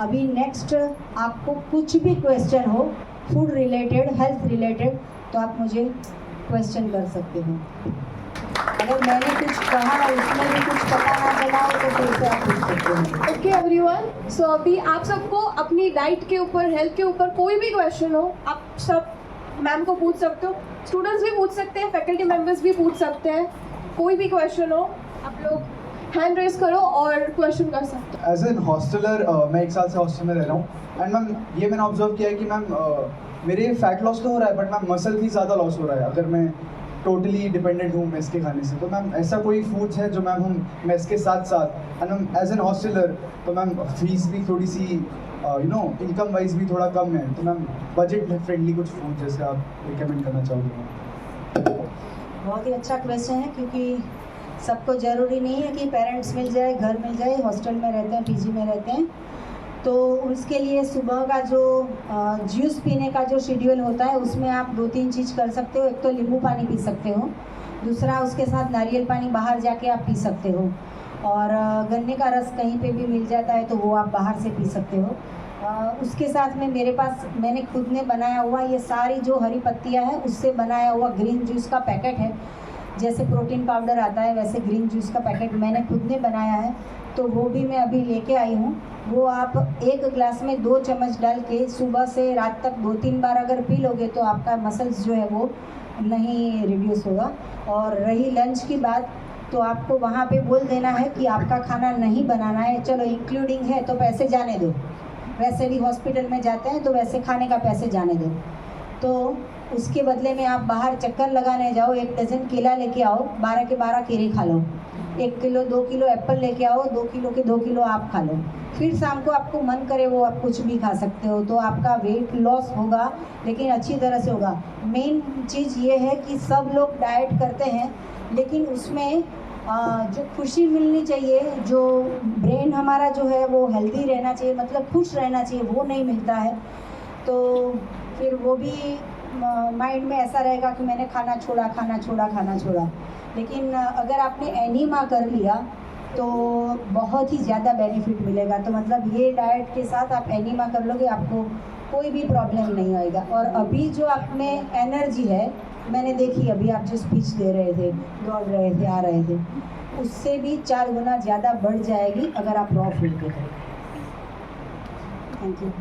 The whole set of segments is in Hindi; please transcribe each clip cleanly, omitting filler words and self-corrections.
अभी नेक्स्ट आपको कुछ भी क्वेश्चन हो फूड रिलेटेड, हेल्थ रिलेटेड, तो आप मुझे क्वेश्चन कर सकते हो। अगर मैंने कुछ कहा उसमें भी कुछ पता ना चला हो तो फिर से आप पूछ सकते हो। ओके एवरीवन, सो अभी आप सबको अपनी डाइट के ऊपर, हेल्थ के ऊपर कोई भी क्वेश्चन हो आप सब मैम को पूछ सकते हो। स्टूडेंट्स भी पूछ सकते हैं, फैकल्टी मेंबर्स भी पूछ सकते हैं। कोई भी क्वेश्चन हो आप लोग हैंड रेज करो और क्वेश्चन कर सकते हो। एज एन हॉस्टलर मैं 1 साल से हॉस्टल में रह रहा हूँ एंड मैम ये मैंने ऑब्जर्व किया है कि मैम मेरे फैट लॉस तो हो रहा है बट मैम मसल भी ज़्यादा लॉस हो रहा है अगर मैं टोटली डिपेंडेंट हूँ मेस के खाने से। तो मैम ऐसा कोई फूड्स है जो मैम हम मेस के साथ साथ and ma'am as an hosteller तो मैम फीस भी थोड़ी सी इनकम वाइज भी थोड़ा कम है, तो मैम बजट फ्रेंडली कुछ फूड जैसे आप रिकमेंड करना चाहोगे? बहुत ही अच्छा क्वेश्चन है, क्योंकि सबको ज़रूरी नहीं है कि पेरेंट्स मिल जाए, घर मिल जाए, हॉस्टल में रहते हैं, पीजी में रहते हैं। तो उसके लिए सुबह का जो जूस पीने का जो शेड्यूल होता है उसमें आप 2-3 चीज़ कर सकते हो। एक तो नींबू पानी पी सकते हो, दूसरा उसके साथ नारियल पानी बाहर जाके आप पी सकते हो, और गन्ने का रस कहीं पे भी मिल जाता है तो वो आप बाहर से पी सकते हो। उसके साथ में मेरे पास मैंने खुद ने बनाया हुआ ये सारी जो हरी पत्तियां हैं उससे बनाया हुआ ग्रीन जूस का पैकेट है। जैसे प्रोटीन पाउडर आता है वैसे ग्रीन जूस का पैकेट मैंने खुद ने बनाया है, तो वो भी मैं अभी लेके आई हूँ। वो आप 1 ग्लास में 2 चम्मच डाल के सुबह से रात तक 2-3 बार अगर पी लोगे तो आपका मसल्स जो है वो नहीं रिड्यूस होगा। और रही लंच की बात, तो आपको वहाँ पे बोल देना है कि आपका खाना नहीं बनाना है, चलो इंक्लूडिंग है तो पैसे जाने दो, वैसे भी हॉस्पिटल में जाते हैं तो वैसे खाने का पैसे जाने दो। तो उसके बदले में आप बाहर चक्कर लगाने जाओ, 1 डज़न केला लेके आओ, 12 के 12 केले खा लो, 1 किलो 2 किलो एप्पल लेके आओ, 2 किलो के 2 किलो आप खा लो। फिर शाम को आपको मन करे वो आप कुछ भी खा सकते हो, तो आपका वेट लॉस होगा, लेकिन अच्छी तरह से होगा। मेन चीज़ ये है कि सब लोग डाइट करते हैं लेकिन उसमें जो खुशी मिलनी चाहिए, जो ब्रेन हमारा जो है वो हेल्दी रहना चाहिए, मतलब खुश रहना चाहिए, वो नहीं मिलता है। तो फिर वो भी माइंड में ऐसा रहेगा कि मैंने खाना छोड़ा, खाना छोड़ा, खाना छोड़ा। लेकिन अगर आपने एनीमा कर लिया तो बहुत ही ज़्यादा बेनिफिट मिलेगा। तो मतलब ये डाइट के साथ आप एनीमा कर लोगे, आपको कोई भी प्रॉब्लम नहीं आएगा। और अभी जो आप में एनर्जी है, मैंने देखी अभी आप जो स्पीच दे रहे थे, दौड़ रहे थे, आ रहे थे, उससे भी 4 गुना ज़्यादा बढ़ जाएगी अगर आप रॉ फूड के करें। Thank you.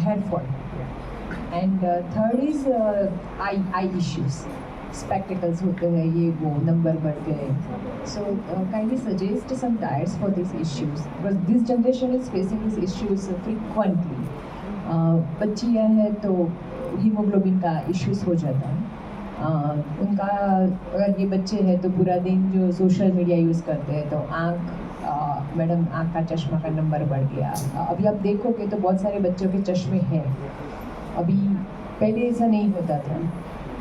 Hair fall, and third is eye issues. Spectacles होते हैं, ये वो नंबर बढ़ गए. So kindly suggest some diets for these issues because this generation is facing these issues frequently. बच्चियाँ हैं तो हीमोग्लोबिन का इश्यूज हो जाता है उनका। अगर ये बच्चे हैं तो पूरा दिन जो सोशल मीडिया यूज़ करते हैं तो मैडम आँख का चश्मा का नंबर बढ़ गया। अभी आप देखोगे तो बहुत सारे बच्चों के चश्मे हैं, अभी पहले ऐसा नहीं होता था।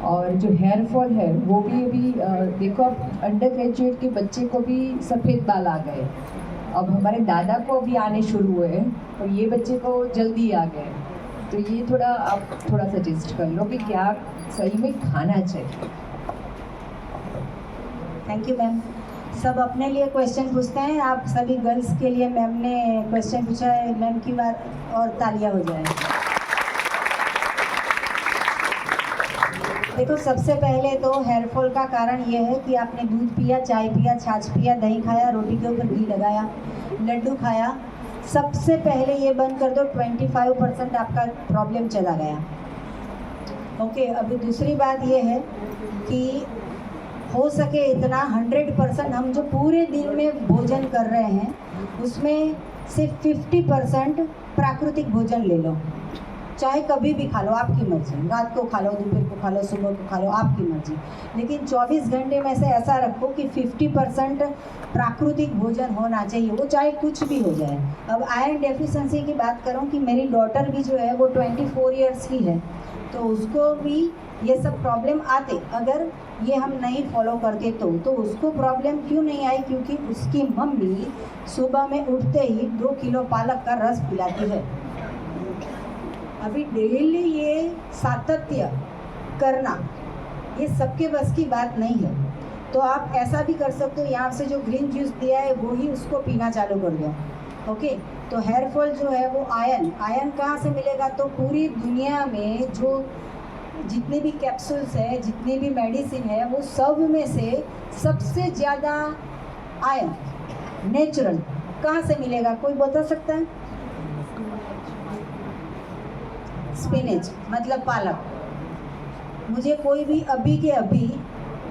और जो हेयर फॉल है वो भी अभी देखो, अब अंडर ग्रेजुएट के बच्चे को भी सफ़ेद बाल आ गए, अब हमारे दादा को अभी आने शुरू हुए और ये बच्चे को जल्दी आ गए। तो ये थोड़ा आप थोड़ा सजेस्ट कर लो कि क्या सही में खाना चाहिए। Thank you ma'am. सब अपने लिए क्वेश्चन पूछते हैं, आप सभी गर्ल्स के लिए मैम ने क्वेश्चन पूछा है, मैम की बात और तालियां हो जाए। देखो, सबसे पहले तो हेयर फॉल का कारण ये है कि आपने दूध पिया, चाय पिया, छाछ पिया, दही खाया, रोटी के ऊपर घी लगाया, लड्डू खाया। सबसे पहले ये बंद कर दो, 25% आपका प्रॉब्लम चला गया। ओके, अभी दूसरी बात ये है कि हो सके इतना 100% हम जो पूरे दिन में भोजन कर रहे हैं उसमें सिर्फ 50% प्राकृतिक भोजन ले लो। चाहे कभी भी खा लो, आपकी मर्जी, रात को खा लो, दोपहर को खा लो, सुबह को खा लो, आपकी मर्जी। लेकिन 24 घंटे में से ऐसा रखो कि 50% प्राकृतिक भोजन होना चाहिए, वो चाहे कुछ भी हो जाए। अब आयरन डेफिशिएंसी की बात करूं कि मेरी डॉटर भी जो है वो 24 ईयर्स की है, तो उसको भी ये सब प्रॉब्लम आते अगर ये हम नहीं फॉलो करते तो उसको प्रॉब्लम क्यों नहीं आई? क्योंकि उसकी मम्मी सुबह में उठते ही 2 किलो पालक का रस पिलाती है। अभी डेली ये सातत्य करना ये सबके बस की बात नहीं है। तो आप ऐसा भी कर सकते हो, यहाँ से जो ग्रीन जूस दिया है वो ही उसको पीना चालू कर दो। ओके, तो हेयर फॉल जो है वो आयरन कहाँ से मिलेगा? तो पूरी दुनिया में जो जितने भी कैप्सूल्स है, जितनी भी मेडिसिन है, वो सब में से सबसे ज़्यादा आयरन नेचुरल कहाँ से मिलेगा? कोई बता सकता है? स्पिनच मतलब पालक। मुझे कोई भी अभी के अभी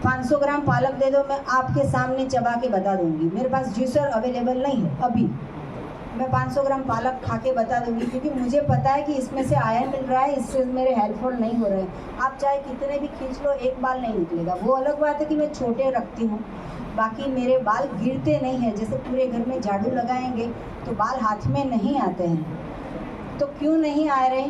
500 ग्राम पालक दे दो, मैं आपके सामने चबा के बता दूंगी। मेरे पास जूसर अवेलेबल नहीं है अभी, मैं 500 ग्राम पालक खा के बता दूंगी, क्योंकि मुझे पता है कि इसमें से आयरन मिल रहा है, इससे मेरे हेयर फॉल नहीं हो रहे हैं। आप चाहे कितने भी खींच लो, एक बाल नहीं निकलेगा। वो अलग बात है कि मैं छोटे रखती हूँ, बाकी मेरे बाल गिरते नहीं हैं। जैसे पूरे घर में झाड़ू लगाएंगे तो बाल हाथ में नहीं आते हैं। तो क्यों नहीं आ रहे?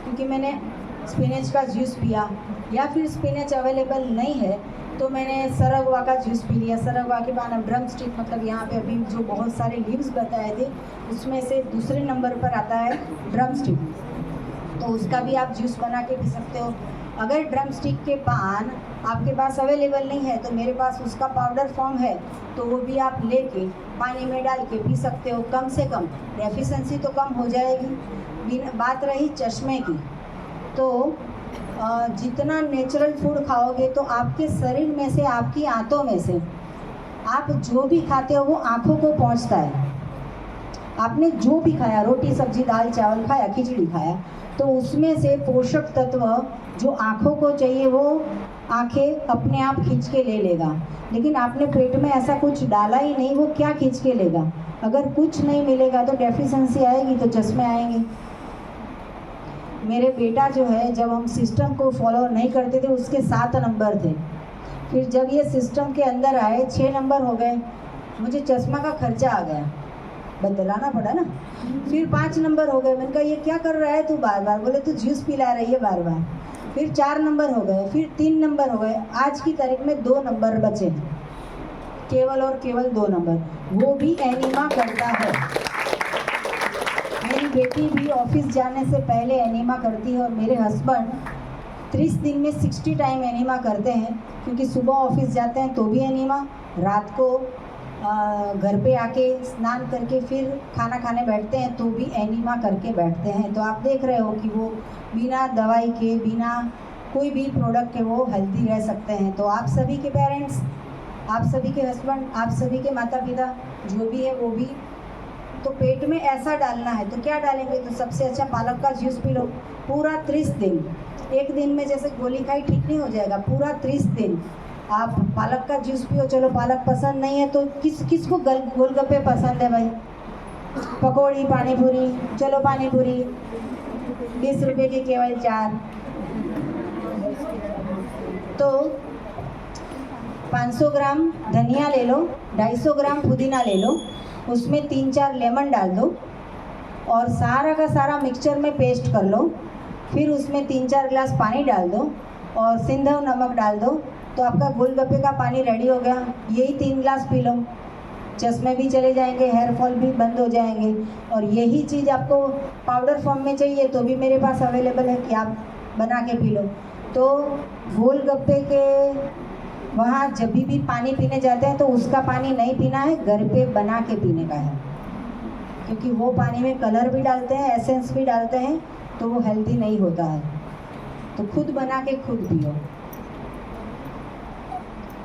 क्योंकि मैंने स्पिनच का जूस पिया, या फिर स्पिनच अवेलेबल नहीं है तो मैंने सरगवा का जूस पी लिया। सरगवा के बाद ड्रम स्टिक, मतलब यहाँ पे अभी जो बहुत सारे लीव्स बताए थे उसमें से दूसरे नंबर पर आता है ड्रम स्टिक, तो उसका भी आप जूस बना के पी सकते हो। अगर ड्रम स्टिक के पान आपके पास अवेलेबल नहीं है तो मेरे पास उसका पाउडर फॉर्म है, तो वो भी आप लेके पानी में डाल के पी सकते हो। कम से कम डेफिशिएंसी तो कम हो जाएगी। बात रही चश्मे की, तो जितना नेचुरल फूड खाओगे तो आपके शरीर में से, आपकी आंतों में से आप जो भी खाते हो वो आँखों को पहुंचता है। आपने जो भी खाया, रोटी सब्जी दाल चावल खाया, खिचड़ी खाया, तो उसमें से पोषक तत्व जो आँखों को चाहिए वो आँखें अपने आप खींच के ले लेगा। लेकिन आपने पेट में ऐसा कुछ डाला ही नहीं, वो क्या खींच के लेगा? अगर कुछ नहीं मिलेगा तो डेफिशिएंसी आएगी, तो चश्मे आएंगे। मेरे बेटा जो है, जब हम सिस्टम को फॉलो नहीं करते थे उसके 7 नंबर थे, फिर जब ये सिस्टम के अंदर आए 6 नंबर हो गए, मुझे चश्मा का खर्चा आ गया, बदलाना पड़ा ना। फिर 5 नंबर हो गए, मैंने कहा ये क्या कर रहा है तू बार बार? बोले तू जूस पिला रही है बार बार। फिर 4 नंबर हो गए, फिर 3 नंबर हो गए, आज की तारीख में 2 नंबर बचे, केवल और केवल 2 नंबर, वो भी एनीमा करता है। मेरी बेटी भी ऑफिस जाने से पहले एनीमा करती है, और मेरे हस्बैंड 30 दिन में 60 टाइम एनीमा करते हैं, क्योंकि सुबह ऑफिस जाते हैं तो भी एनीमा, रात को घर पे आके स्नान करके फिर खाना खाने बैठते हैं तो भी एनीमा करके बैठते हैं। तो आप देख रहे हो कि वो बिना दवाई के, बिना कोई भी प्रोडक्ट के वो हेल्दी रह सकते हैं। तो आप सभी के पेरेंट्स, आप सभी के हस्बैंड, आप सभी के माता पिता जो भी है वो भी, तो पेट में ऐसा डालना है तो क्या डालेंगे? तो सबसे अच्छा पालक का जूस पी लो पूरा 30 दिन। एक दिन में जैसे गोली खाई ठीक नहीं हो जाएगा, पूरा 30 दिन आप पालक का जूस पियो। चलो पालक पसंद नहीं है तो किसको गोलगप्पे पसंद है भाई? पकौड़ी, पानी पूरी, चलो पानी पूरी 20 रुपये की केवल 4। तो 500 ग्राम धनिया ले लो, 250 ग्राम पुदीना ले लो, उसमें 3-4 लेमन डाल दो और सारा का सारा मिक्सचर में पेस्ट कर लो। फिर उसमें 3-4 गिलास पानी डाल दो और सिंधव नमक डाल दो, तो आपका गोलगप्पे का पानी रेडी हो गया। यही 3 गिलास पी लो, चश्मे भी चले जाएंगे, हेयर फॉल भी बंद हो जाएंगे। और यही चीज़ आपको पाउडर फॉर्म में चाहिए तो भी मेरे पास अवेलेबल है कि आप बना के पी लो। तो गोलगप्पे के वहाँ जब भी पानी पीने जाते हैं तो उसका पानी नहीं पीना है, घर पे बना के पीने का है, क्योंकि वो पानी में कलर भी डालते हैं, एसेंस भी डालते हैं, तो वो हेल्दी नहीं होता है। तो खुद बना के खुद पियो,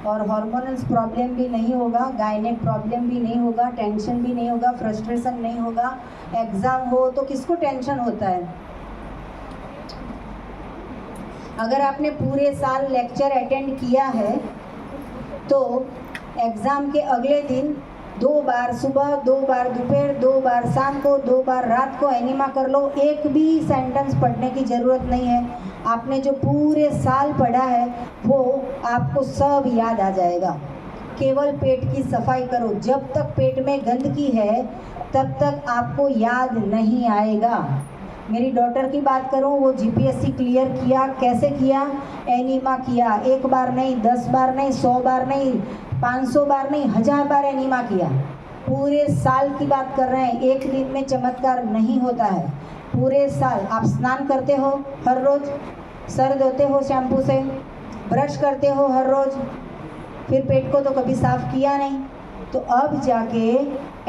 और हार्मोनल प्रॉब्लम भी नहीं होगा, गायनेक प्रॉब्लम भी नहीं होगा, टेंशन भी नहीं होगा, फ्रस्ट्रेशन नहीं होगा। एग्ज़ाम हो तो किसको टेंशन होता है? अगर आपने पूरे साल लेक्चर अटेंड किया है तो एग्ज़ाम के अगले दिन 2 बार सुबह, 2 बार दोपहर, 2 बार शाम को, 2 बार रात को एनीमा कर लो। एक भी सेंटेंस पढ़ने की ज़रूरत नहीं है, आपने जो पूरे साल पढ़ा है वो आपको सब याद आ जाएगा। केवल पेट की सफाई करो, जब तक पेट में गंदगी है तब तक आपको याद नहीं आएगा। मेरी डॉटर की बात करूं, वो जीपीएससी क्लियर किया, कैसे किया? एनीमा किया। 1 बार नहीं, 10 बार नहीं, 100 बार नहीं, 500 बार नहीं, 1000 बार एनीमा किया। पूरे साल की बात कर रहे हैं, एक दिन में चमत्कार नहीं होता है, पूरे साल। आप स्नान करते हो हर रोज़, सर धोते हो शैम्पू से, ब्रश करते हो हर रोज़, फिर पेट को तो कभी साफ़ किया नहीं, तो अब जाके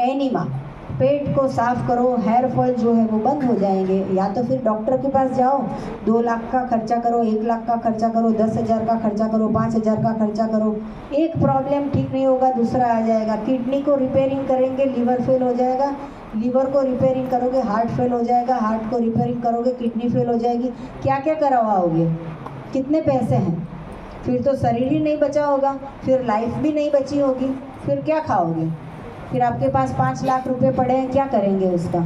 एनिमा, पेट को साफ करो, हेयर फॉल जो है वो बंद हो जाएंगे। या तो फिर डॉक्टर के पास जाओ, 2 लाख का खर्चा करो, 1 लाख का खर्चा करो, 10,000 का खर्चा करो, 5,000 का खर्चा करो, एक प्रॉब्लम ठीक नहीं होगा दूसरा आ जाएगा। किडनी को रिपेयरिंग करेंगे, लीवर फेल हो जाएगा, लीवर को रिपेयरिंग करोगे हार्ट फेल हो जाएगा, हार्ट को रिपेयरिंग करोगे किडनी फेल हो जाएगी। क्या क्या करवाओगे, कितने पैसे हैं, फिर तो शरीर ही नहीं बचा होगा, फिर लाइफ भी नहीं बची होगी, फिर क्या खाओगे। फिर आपके पास 5 लाख रुपए पड़े हैं, क्या करेंगे उसका।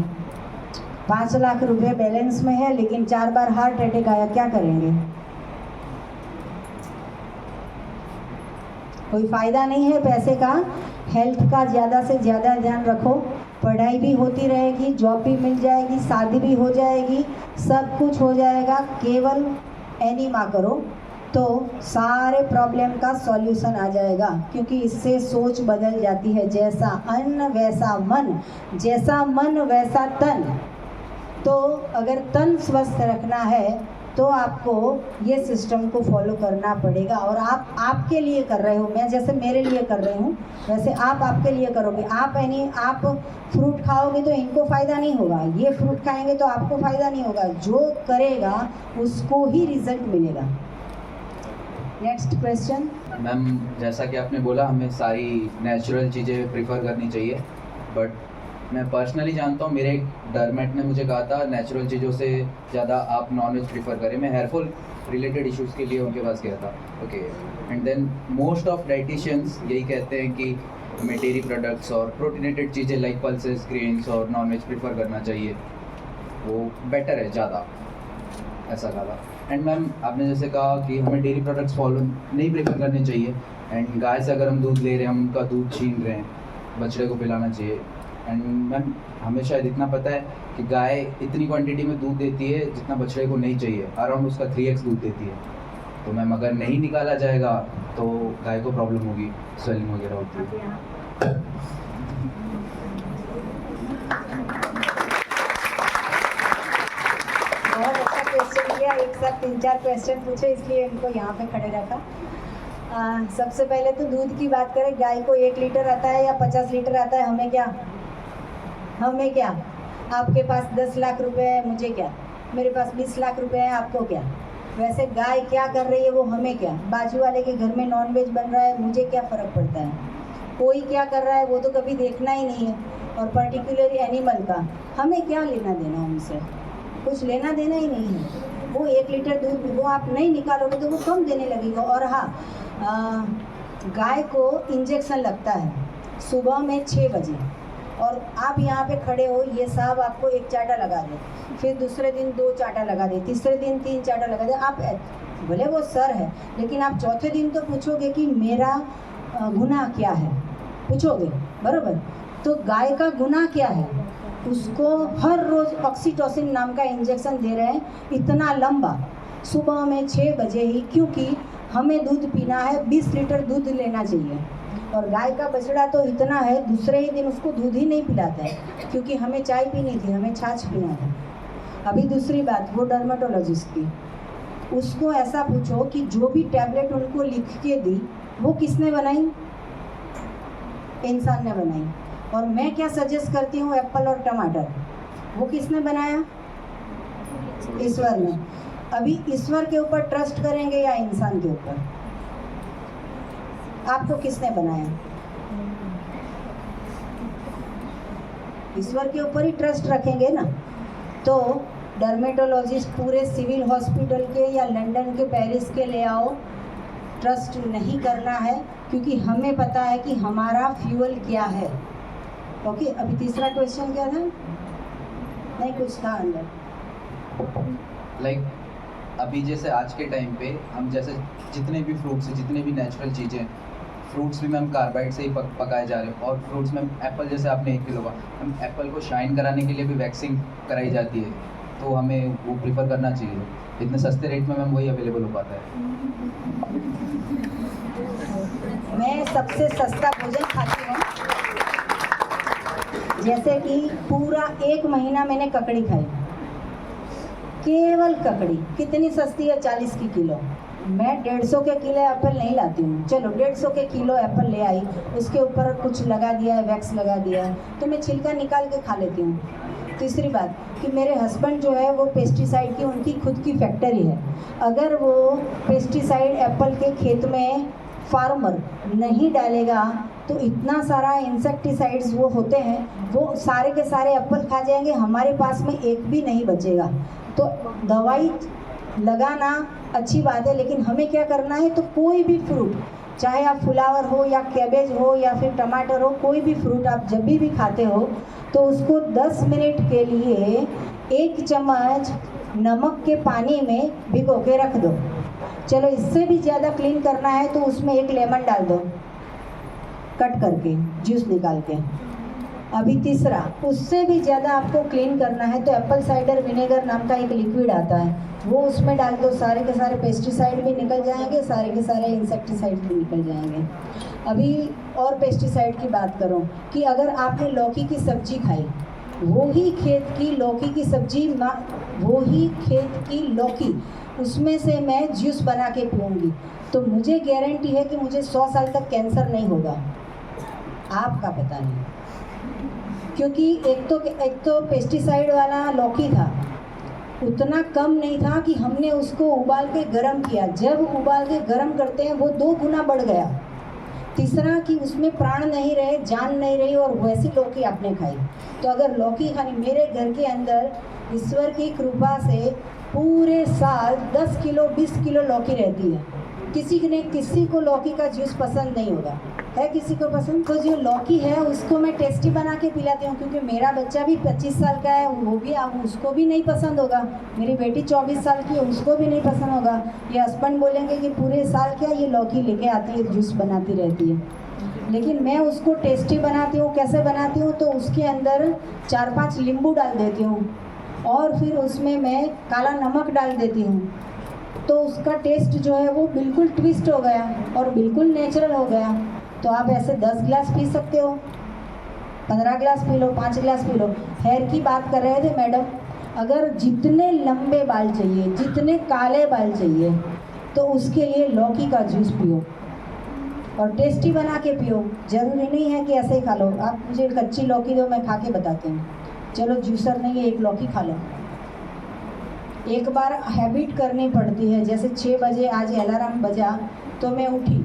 5 लाख रुपए बैलेंस में है लेकिन 4 बार हार्ट अटैक आया, क्या करेंगे। कोई फ़ायदा नहीं है पैसे का। हेल्थ का ज़्यादा से ज़्यादा ध्यान रखो, पढ़ाई भी होती रहेगी, जॉब भी मिल जाएगी, शादी भी हो जाएगी, सब कुछ हो जाएगा। केवल एनिमा करो तो सारे प्रॉब्लम का सॉल्यूशन आ जाएगा, क्योंकि इससे सोच बदल जाती है। जैसा अन्न वैसा मन, जैसा मन वैसा तन। तो अगर तन स्वस्थ रखना है तो आपको ये सिस्टम को फॉलो करना पड़ेगा। और आप आपके लिए कर रहे हो, मैं जैसे मेरे लिए कर रही हूँ वैसे आप आपके लिए करोगे। आप फ्रूट खाओगे तो इनको फ़ायदा नहीं होगा, ये फ्रूट खाएंगे तो आपको फ़ायदा नहीं होगा। जो करेगा उसको ही रिजल्ट मिलेगा। Next question. मैम, जैसा कि आपने बोला हमें सारी नेचुरल चीज़ें प्रेफर करनी चाहिए, बट मैं पर्सनली जानता हूँ, मेरे एक डरमेट ने मुझे कहा था नेचुरल चीज़ों से ज़्यादा आप नॉनवेज प्रेफर करें। मैं हेयरफॉल रिलेटेड इश्यूज़ के लिए उनके पास गया था। Okay, and then most of dietitians यही कहते हैं कि हमें डेयरी प्रोडक्ट्स और प्रोटीनेटेड चीज़ें लाइक पल्सेस, ग्रेन्स और नॉनवेज प्रेफर करना चाहिए, वो बेटर है ज़्यादा, ऐसा कहा। एंड मैम, आपने जैसे कहा कि हमें डेयरी प्रोडक्ट्स फॉलो नहीं प्रेफर करने चाहिए, एंड गाय से अगर हम दूध ले रहे हैं, हम उनका दूध छीन रहे हैं, बछड़े को पिलाना चाहिए। एंड मैम, हमें शायद इतना पता है कि गाय इतनी क्वांटिटी में दूध देती है जितना बछड़े को नहीं चाहिए, अराउंड उसका 3x दूध देती है। तो मैम, अगर नहीं निकाला जाएगा तो गाय को प्रॉब्लम होगी, स्वेलिंग वगैरह होती है। बहुत अच्छा क्वेश्चन किया, एक साथ 3-4 क्वेश्चन पूछे इसलिए इनको यहाँ पे खड़े रखा। सबसे पहले तो दूध की बात करें, गाय को 1 लीटर आता है या 50 लीटर आता है, हमें क्या। आपके पास 10 लाख रुपए है, मुझे क्या। मेरे पास 20 लाख रुपए है, आपको क्या। वैसे गाय क्या कर रही है वो हमें क्या। बाजू वाले के घर में नॉनवेज बन रहा है, मुझे क्या फ़र्क पड़ता है। कोई क्या कर रहा है वो तो कभी देखना ही नहीं है। और पर्टिकुलरली एनिमल का हमें क्या लेना देना, उनसे कुछ लेना देना ही नहीं है। वो 1 लीटर दूध वो आप नहीं निकालोगे तो वो कम देने लगेगा। और हाँ, गाय को इंजेक्शन लगता है सुबह में 6 बजे, और आप यहाँ पे खड़े हो, ये साहब आपको 1 चाटा लगा दे, फिर दूसरे दिन 2 चाटा लगा दे, तीसरे दिन 3 चाटा लगा दे। आप भले वो सर है, लेकिन आप चौथे दिन तो पूछोगे कि मेरा गुनाह क्या है, पूछोगे बराबर। तो गाय का गुनाह क्या है, उसको हर रोज़ ऑक्सीटोसिन नाम का इंजेक्शन दे रहे हैं, इतना लंबा सुबह में 6 बजे ही, क्योंकि हमें दूध पीना है, 20 लीटर दूध लेना चाहिए। और गाय का बछड़ा तो इतना है, दूसरे ही दिन उसको दूध ही नहीं पिलाता है, क्योंकि हमें चाय पीनी थी, हमें छाछ पीना था। अभी दूसरी बात, वो डर्मेटोलॉजिस्ट की, उसको ऐसा पूछो कि जो भी टैबलेट उनको लिख के दी वो किसने बनाई, इंसान ने बनाई। और मैं क्या सजेस्ट करती हूँ, एप्पल और टमाटर, वो किसने बनाया, ईश्वर ने। अभी ईश्वर के ऊपर ट्रस्ट करेंगे या इंसान के ऊपर, आपको किसने बनाया। ईश्वर के ऊपर ही ट्रस्ट रखेंगे ना। तो डर्मेटोलॉजिस्ट पूरे सिविल हॉस्पिटल के या लंदन के, पेरिस के ले आओ, ट्रस्ट नहीं करना है, क्योंकि हमें पता है कि हमारा फ्यूल क्या है। ओके, अभी तीसरा क्वेश्चन क्या था, नहीं कुछ था अंदर। लाइक अभी जैसे आज के टाइम पे हम जैसे जितने भी फ्रूट्स हैं, जितने भी नेचुरल चीज़ें, फ्रूट्स भी मैम कार्बाइड से ही पकाए जा रहे हैं। और फ्रूट्स में एप्पल जैसे आपने 1 किलो का, हम एप्पल को शाइन कराने के लिए भी वैक्सिंग कराई जाती है, तो हमें वो प्रीफर करना चाहिए। इतने सस्ते रेट में मैम वही अवेलेबल हो पाता है। मैं सबसे सस्ता भोजन खाती हूँ, जैसे कि पूरा 1 महीना मैंने ककड़ी खाई, केवल ककड़ी। कितनी सस्ती है, 40 की किलो। मैं 150 के किलो एप्पल नहीं लाती हूँ। चलो 150 के किलो एप्पल ले आई, उसके ऊपर कुछ लगा दिया है, वैक्स लगा दिया है, तो मैं छिलका निकाल के खा लेती हूँ। तीसरी बात कि मेरे हस्बैंड जो है वो पेस्टिसाइड की उनकी खुद की फैक्ट्री है। अगर वो पेस्टिसाइड एप्पल के खेत में फार्मर नहीं डालेगा तो इतना सारा इंसेक्टिसाइड्स वो होते हैं, वो सारे के सारे एप्पल खा जाएंगे, हमारे पास में एक भी नहीं बचेगा। तो दवाई लगाना अच्छी बात है, लेकिन हमें क्या करना है, तो कोई भी फ्रूट, चाहे आप फ्लावर हो या कैबेज हो या फिर टमाटर हो, कोई भी फ्रूट आप जब भी खाते हो तो उसको 10 मिनट के लिए 1 चम्मच नमक के पानी में भिगो के रख दो। चलो इससे भी ज़्यादा क्लीन करना है तो उसमें 1 लेमन डाल दो कट करके, जूस निकाल के। अभी तीसरा, उससे भी ज़्यादा आपको क्लीन करना है तो एप्पल साइडर विनेगर नाम का एक लिक्विड आता है, वो उसमें डाल दो, सारे के सारे पेस्टिसाइड भी निकल जाएंगे, सारे के सारे इंसेक्टिसाइड भी निकल जाएंगे। अभी और पेस्टिसाइड की बात करूं कि अगर आपने लौकी की सब्जी खाई, वही खेत की लौकी की सब्जी, वही खेत की लौकी, उसमें से मैं जूस बना के पीऊँगी तो मुझे गारंटी है कि मुझे 100 साल तक कैंसर नहीं होगा। आपका पता नहीं, क्योंकि एक तो पेस्टिसाइड वाला लौकी था, उतना कम नहीं था कि हमने उसको उबाल के गरम किया, जब उबाल के गरम करते हैं वो 2 गुना बढ़ गया। तीसरा कि उसमें प्राण नहीं रहे, जान नहीं रही, और वैसी लौकी आपने खाई। तो अगर लौकी खानी, मेरे घर के अंदर ईश्वर की कृपा से पूरे साल 10 किलो 20 किलो लौकी रहती है। किसी को लौकी का जूस पसंद नहीं होगा, है किसी को पसंद? तो जो लौकी है उसको मैं टेस्टी बना के पिलाती हूँ, क्योंकि मेरा बच्चा भी 25 साल का है, वो भी उसको भी नहीं पसंद होगा। मेरी बेटी 24 साल की है, उसको भी नहीं पसंद होगा। ये हस्बैंड बोलेंगे कि पूरे साल क्या ये लौकी लेके आती है, जूस बनाती रहती है, लेकिन मैं उसको टेस्टी बनाती हूँ। कैसे बनाती हूँ? तो उसके अंदर 4-5 नींबू डाल देती हूँ और फिर उसमें मैं काला नमक डाल देती हूँ, तो उसका टेस्ट जो है वो बिल्कुल ट्विस्ट हो गया और बिल्कुल नेचुरल हो गया। तो आप ऐसे 10 गिलास पी सकते हो, 15 गिलास पी लो, 5 गिलास पी लो। हेयर की बात कर रहे थे मैडम, अगर जितने लंबे बाल चाहिए, जितने काले बाल चाहिए, तो उसके लिए लौकी का जूस पियो और टेस्टी बना के पियो। ज़रूरी नहीं है कि ऐसे ही खा लो। आप मुझे कच्ची लौकी दो, मैं खा के बताती हूँ। चलो जूसर नहीं है, 1 लौकी खा लो। एक बार हैबिट करनी पड़ती है। जैसे 6 बजे आज अलार्म बजा तो मैं उठी,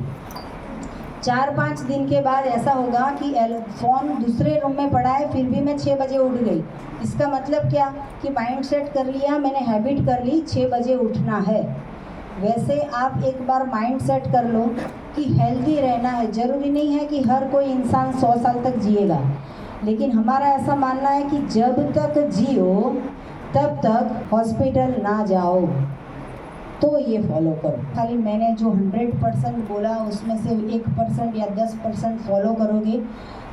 4-5 दिन के बाद ऐसा होगा कि फ़ोन दूसरे रूम में पड़ा है, फिर भी मैं 6 बजे उठ गई। इसका मतलब क्या कि माइंड सेट कर लिया, मैंने हैबिट कर ली 6 बजे उठना है। वैसे आप एक बार माइंड सेट कर लो कि हेल्दी रहना है। ज़रूरी नहीं है कि हर कोई इंसान 100 साल तक जिएगा, लेकिन हमारा ऐसा मानना है कि जब तक जियो तब तक हॉस्पिटल ना जाओ। तो ये फॉलो करो। खाली मैंने जो 100% बोला उसमें से 1% या 10% फॉलो करोगे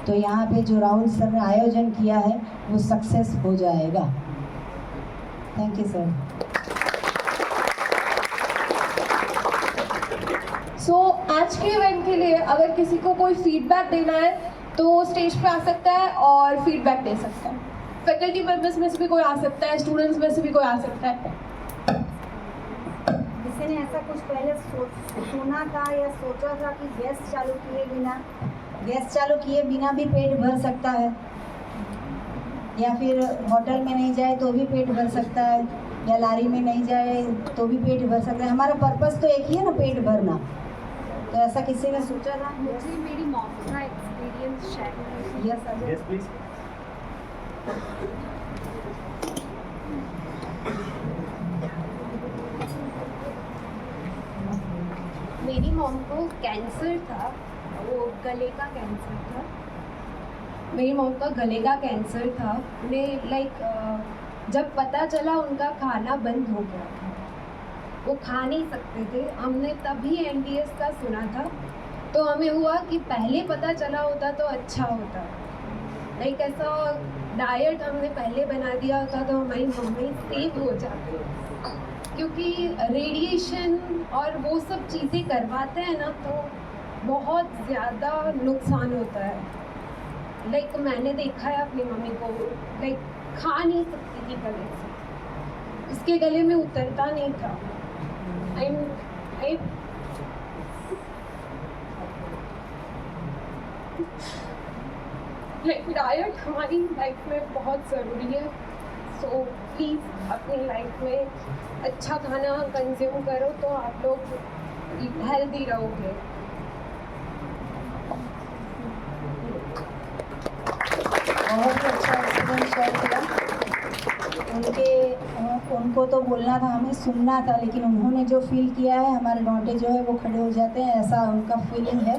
तो यहाँ पे जो राहुल सर ने आयोजन किया है वो सक्सेस हो जाएगा। Thank you sir. सो आज के इवेंट के लिए अगर किसी को कोई फीडबैक देना है तो स्टेज पे आ सकता है और फीडबैक दे सकता है। फैकल्टी मेंबर्स में से भी कोई आ सकता है, स्टूडेंट्स में से भी कोई आ सकता है। किसी ने ऐसा कुछ पहले सुना था या सोचा था कि गैस चालू किए बिना भी पेट भर सकता है, या फिर होटल में नहीं जाए तो भी पेट भर सकता है, या लारी में नहीं जाए तो भी पेट भर सकता है। हमारा पर्पस तो एक ही है ना, पेट भरना। तो ऐसा किसी ने सोचा था? मुझे मेरी मॉम का एक्सपीरियंस शेयर करना। Yes please. मेरी मॉम को कैंसर था, वो गले का कैंसर था। मेरी मॉम का गले का कैंसर था। उन्हें जब पता चला उनका खाना बंद हो गया था, वो खा नहीं सकते थे। हमने तभी एनडीएस का सुना था, तो हमें हुआ कि पहले पता चला होता तो अच्छा होता। ऐसा डाइट हमने पहले बना दिया होता तो हमारी मम्मी सेफ हो जाती, क्योंकि रेडिएशन और वो सब चीज़ें करवाते हैं ना, तो बहुत ज़्यादा नुकसान होता है। मैंने देखा है अपनी मम्मी को, खा नहीं सकती थी गले से, उसके गले में उतरता नहीं था। चाहिए। डाइट हमारी लाइफ में बहुत ज़रूरी है, सो प्लीज़ अपनी लाइफ में अच्छा खाना कंज्यूम करो तो आप लोग हेल्दी रहोगे। बहुत ही अच्छा एक्सपीरियंस शेयर किया। उनको तो बोलना था, हमें सुनना था, लेकिन उन्होंने जो फील किया है हमारे रोंगटे जो है वो खड़े हो जाते हैं, ऐसा उनका फीलिंग है।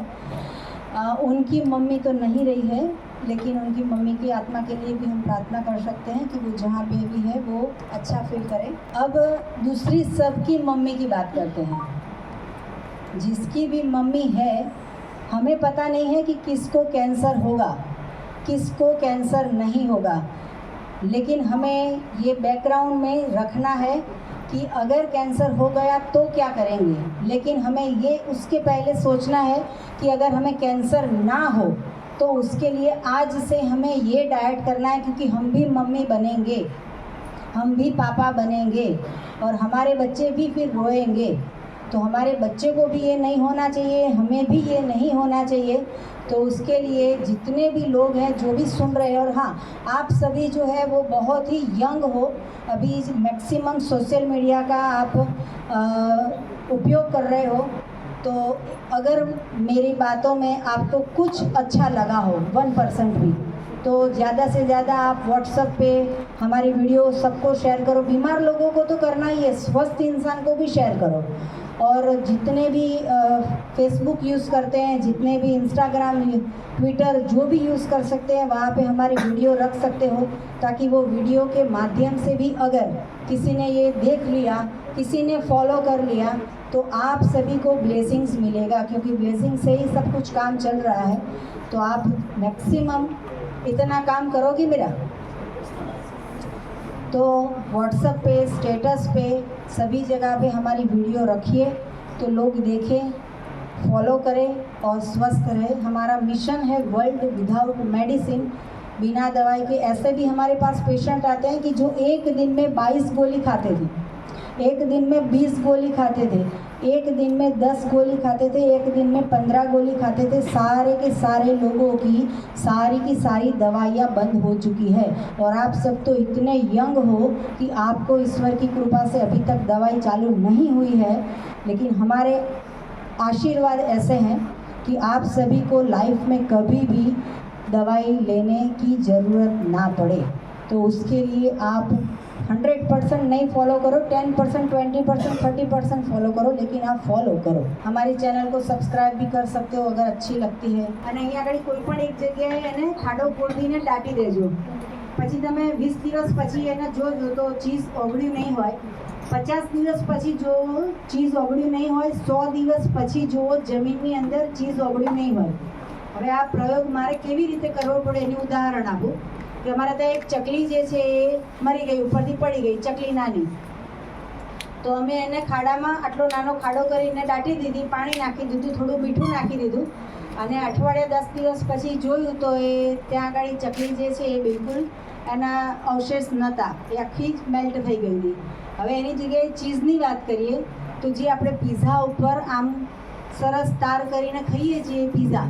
उनकी मम्मी तो नहीं रही है, लेकिन उनकी मम्मी की आत्मा के लिए भी हम प्रार्थना कर सकते हैं कि वो जहाँ पे भी है वो अच्छा फील करे। अब दूसरी सबकी मम्मी की बात करते हैं। जिसकी भी मम्मी है, हमें पता नहीं है कि किसको कैंसर होगा, किसको कैंसर नहीं होगा, लेकिन हमें ये बैकग्राउंड में रखना है कि अगर कैंसर हो गया तो क्या करेंगे। लेकिन हमें ये उसके पहले सोचना है कि अगर हमें कैंसर ना हो तो उसके लिए आज से हमें ये डाइट करना है, क्योंकि हम भी मम्मी बनेंगे, हम भी पापा बनेंगे और हमारे बच्चे भी फिर रोएंगे। तो हमारे बच्चे को भी ये नहीं होना चाहिए, हमें भी ये नहीं होना चाहिए। तो उसके लिए जितने भी लोग हैं जो भी सुन रहे हैं, और हाँ, आप सभी जो है वो बहुत ही यंग हो, अभी मैक्सिमम सोशल मीडिया का आप उपयोग कर रहे हो, तो अगर मेरी बातों में आपको कुछ अच्छा लगा हो 1% भी, तो ज़्यादा से ज़्यादा आप व्हाट्सएप पे हमारी वीडियो सबको शेयर करो। बीमार लोगों को तो करना ही है, स्वस्थ इंसान को भी शेयर करो। और जितने भी फेसबुक यूज़ करते हैं, जितने भी इंस्टाग्राम, ट्विटर जो भी यूज़ कर सकते हैं, वहाँ पे हमारी वीडियो रख सकते हो, ताकि वो वीडियो के माध्यम से भी अगर किसी ने ये देख लिया, किसी ने फॉलो कर लिया, तो आप सभी को ब्लेसिंग्स मिलेगा, क्योंकि ब्लेसिंग से ही सब कुछ काम चल रहा है। तो आप मैक्सिमम इतना काम करोगे मेरा, तो व्हाट्सएप पे, स्टेटस पे, सभी जगह पे हमारी वीडियो रखिए तो लोग देखें, फॉलो करें और स्वस्थ रहें। हमारा मिशन है वर्ल्ड विदाउट मेडिसिन, बिना दवाई के। ऐसे भी हमारे पास पेशेंट आते हैं कि जो एक दिन में 22 गोली खाते थे, एक दिन में 20 गोली खाते थे, एक दिन में 10 गोली खाते थे, एक दिन में 15 गोली खाते थे। सारे के सारे लोगों की सारी दवाइयाँ बंद हो चुकी है। और आप सब तो इतने यंग हो कि आपको ईश्वर की कृपा से अभी तक दवाई चालू नहीं हुई है, लेकिन हमारे आशीर्वाद ऐसे हैं कि आप सभी को लाइफ में कभी भी दवाई लेने की ज़रूरत ना पड़े। तो उसके लिए आप 100% नहीं फॉलो करो, 10%, 20%, 30% फॉलो करो, लेकिन आप फॉलो करो। हमारे चैनल को सब्सक्राइब भी कर सकते हो अगर अच्छी लगती है। અને અહીંયા આગળ કોઈ પણ એક જગ્યાએ એને ખાડો ખોદીને દાટી દેજો, પછી તમે 20 દિવસ પછી એને જોજો તો ચીઝ ઓગળ્યું નહીં હોય, 50 દિવસ પછી જો ચીઝ ઓગળ્યું નહીં હોય, 100 દિવસ પછી જો જમીનની અંદર ચીઝ ઓગળ્યું નહીં હોય। હવે આ પ્રયોગ મારે કેવી રીતે કરવો પડે એનું ઉદાહરણ આપું કે અમારે ત્યાં એક ચકલી જે છે એ મરી ગઈ, ઉપરથી પડી ગઈ ચકલી નાની, તો અમે એને ખાડામાં આટલો નાનો ખાડો કરીને દાટી દીધી, પાણી નાખી દીધું, થોડું મીઠું નાખી દીધું, અને અઠવાડિયા 10 દિવસ પછી જોયું તો એ ત્યાં આગળ ચકલી જે છે એ બિલકુલ એના અવશેષ નહોતા, એ આખી જ મેલ્ટ થઈ ગઈ હતી। હવે એની જગ્યાએ ચીઝની વાત કરીએ તો જે આપણે પીઝા ઉપર આમ સરસ તાર કરીને ખાઈએ છીએ, પીઝા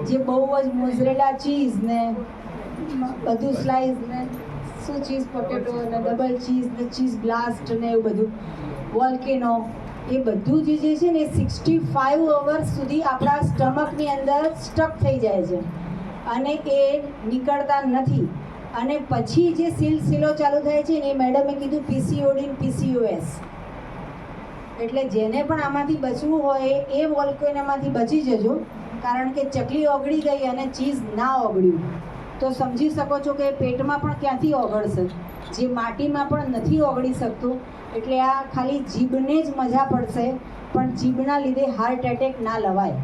જે બહુ જ મોઝરેલા ચીઝ ને બધું સ્લાઇસ ને શું ચીઝ પોટેટો ને ડબલ ચીઝ ને ચીઝ બ્લાસ્ટ ને એવું બધું, વોલ્કેનો, એ બધું જે છે ને 65 અવર્સ સુધી આપણા સ્ટમકની અંદર સ્ટક થઈ જાય છે અને એ નીકળતા નથી। અને પછી જે સિલસિલો ચાલુ થાય છે ને, એ મેડમે કીધું PCOD ને PCOS, એટલે જેને પણ આમાંથી બચવું હોય એ વોલ્કેનોમાંથી બચી જજો, કારણ કે ચકલી ઓગળી ગઈ અને ચીઝ ના ઓગળ્યું તો સમજી શકો છો કે પેટમાં પણ ક્યાંથી ઓગળશે, જે માટીમાં પણ નથી ઓગળી શકતું। એટલે આ ખાલી જીભને જ મજા પડશે, પણ જીભના લીધે હાર્ટ એટેક ના લવાય।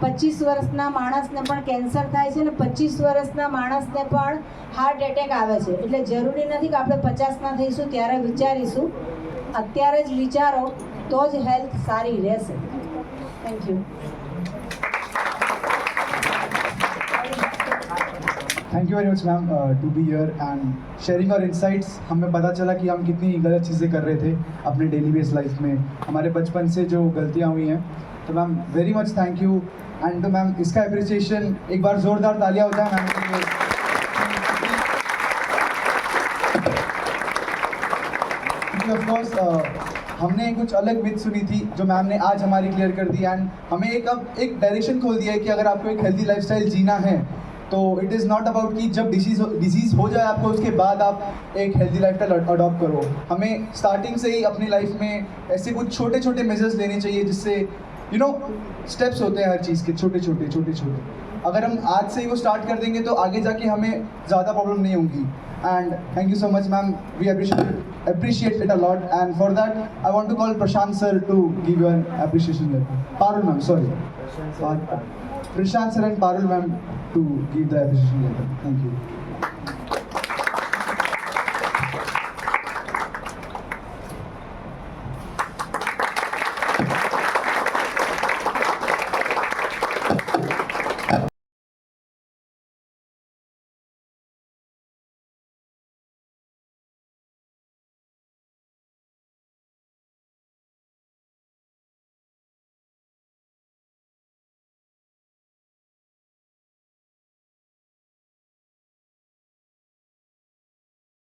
25 વર્ષના માણસને પણ કેન્સર થાય છે ને 25 વર્ષના માણસને પણ હાર્ટ એટેક આવે છે। એટલે જરૂરી નથી કે આપણે 50ના થઈશું ત્યારે વિચારીશું, અત્યારે જ વિચારો તો જ હેલ્થ સારી રહેશે। Thank you. Thank you very much ma'am to be here and sharing our insights. हमें पता चला कि हम कितनी गलत चीज़ें कर रहे थे अपने डेली बेस लाइफ में, हमारे बचपन से जो गलतियाँ हुई हैं. तो ma'am very much thank you. And तो मैम इसका अप्रिसिएशन एक बार ज़ोरदार तालियां हो जाए मैम के लिए. ऑफ कोर्स हमने कुछ अलग मिथ सुनी थी जो मैम ने आज हमारी क्लियर कर दी एंड हमें एक डायरेक्शन खोल दिया है कि अगर आपको एक हेल्दी लाइफस्टाइल जीना है तो इट इज़ नॉट अबाउट कि जब डिजीज़ हो जाए आपको उसके बाद आप एक हेल्दी लाइफस्टाइल अडॉप्ट करो. हमें स्टार्टिंग से ही अपनी लाइफ में ऐसे कुछ छोटे छोटे मेजर्स लेने चाहिए जिससे स्टेप्स होते हैं हर चीज़ के, छोटे छोटे. अगर हम आज से ही वो स्टार्ट कर देंगे तो आगे जाके हमें ज़्यादा प्रॉब्लम नहीं होंगी. And thank you so much ma'am, we appreciate it a lot, and for that I want to call Prashant sir to give you an appreciation letter. Parul ma'am, sorry. Prashant sir and Parul ma'am to give the appreciation letter. Thank you.